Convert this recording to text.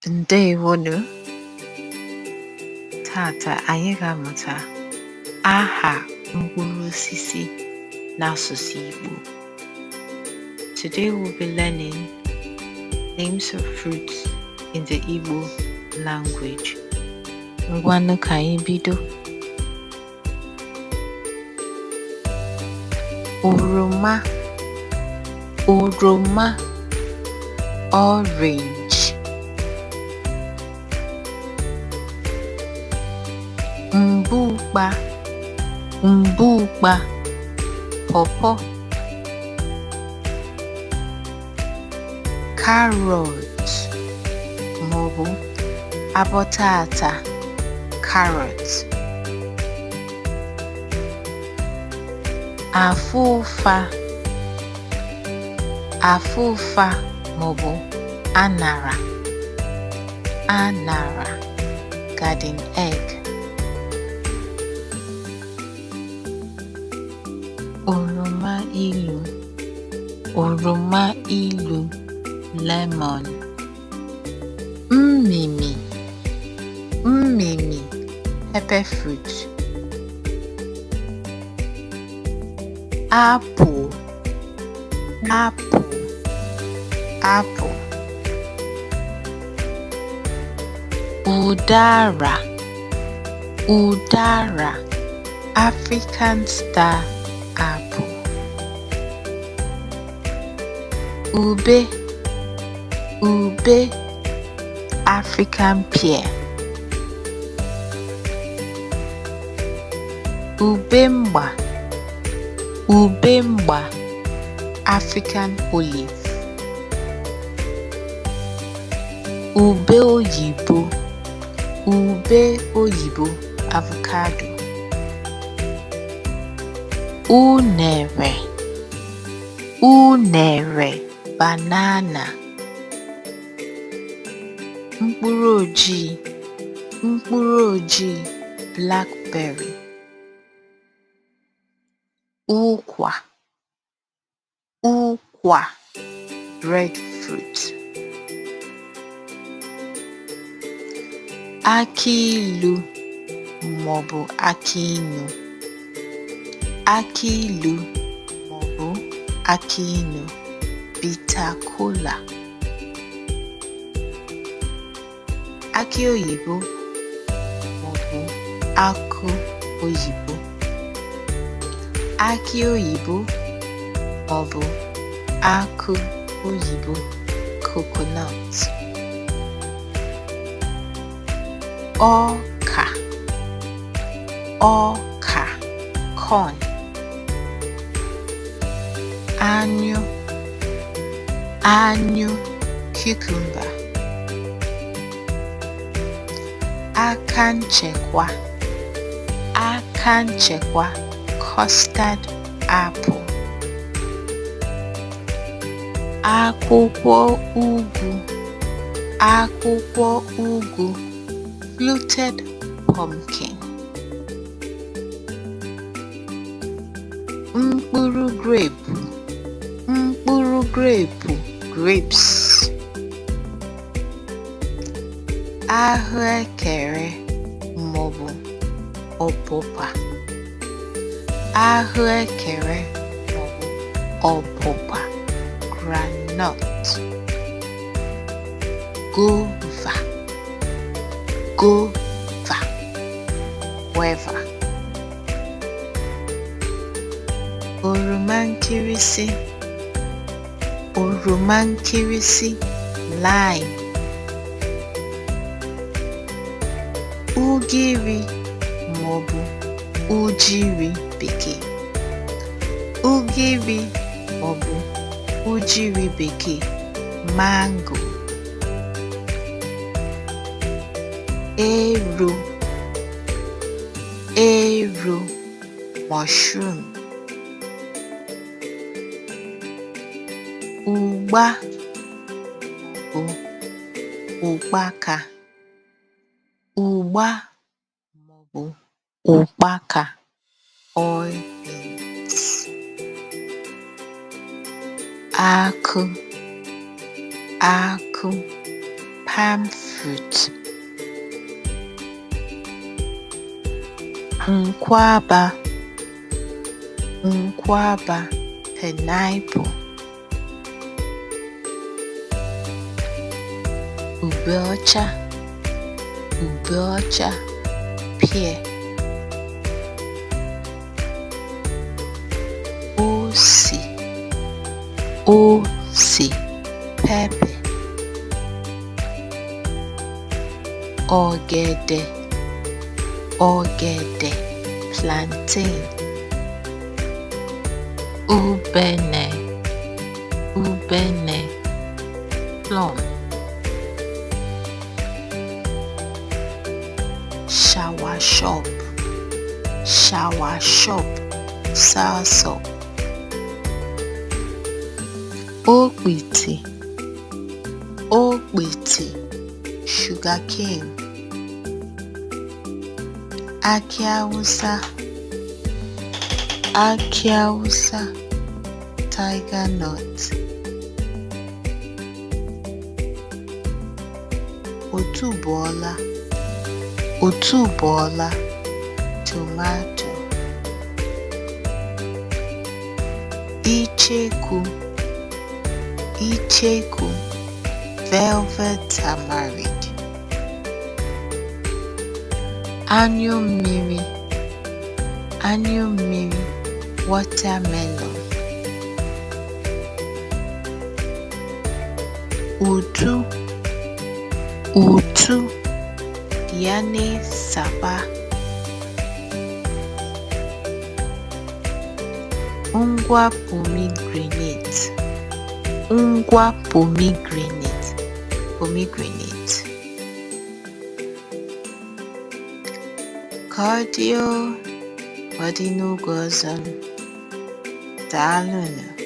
Ndewonu. Tata anyị ga-amụta aha mkpụrụ osisi n'asụsụ Igbo. Today we'll be learning names of fruits in the Igbo language. Ngwanụ ka anyị bido. Oroma, oroma, orange. Mbukpa, mbukpa, pawpaw. Carrot, maọbụ abọtata, carrot. Afụfa, afụfa, maọbụ aṅara, aṅara, garden egg. Oroma ilu, oroma ilu, lemon. Mmịmị, mmịmị, pepper fruit. Apple, apple, apple. Udara, udara, African star apple. Ube, ube, African pear. Ubemgba, ubemgba, African olive. Ube oyibo, ube oyibo, avocado. Unere, unere, banana. Mkpụrụ ojii, mkpụrụ ojii, blackberry. Ụkwa, ụkwa, breadfruit. Akị ilu maọbụ akị inu, akị ilu maọbụ akị inu, bitter kola. Akị oyibo maọbụ akụ oyibo, akị oyibo maọbụ akụ oyibo, coconut. Ọka, ọka, corn. Anyụ, anyụ, cucumber. Aka nchekwa, aka nchekwa, custard apple. Akwụkwọ ugu, akwụkwọ ugu, fluted pumpkin. Mkpụrụ grape, mkpụrụ grape, grapes. Ahụekere maọbụ ọpụpa, ahụekere maọbụ ọpụpa, groundnut. Guava, guava, guava. Oroma nkịrịsị, oroma nkịrịsị, lime. Ugiri maọbụ ujiri bekee, ugiri maọbụ ujiri bekee, mango. Ero, ero, mushroom. Ugba maọbụ ụkpaka, ugba maọbụ ụkpaka, oil beans. Akụ, akụ, palm fruit. Nkwaba, pineapple. Ube ọcha, pear. Ose, pepper. Ọ̀gẹ̀dẹ̀, plantain. Ubene, plum. Soursop, soursop. Okpiti, sugarcane. Aki Awụsa, tiger nut. Otuboala, tomato. Icheku, velvet tamarind. Anyụ mmiri, watermelon. Utu, Diane Saba. Ngwa pomegranate. Cardio, body no goes on. Daalụ.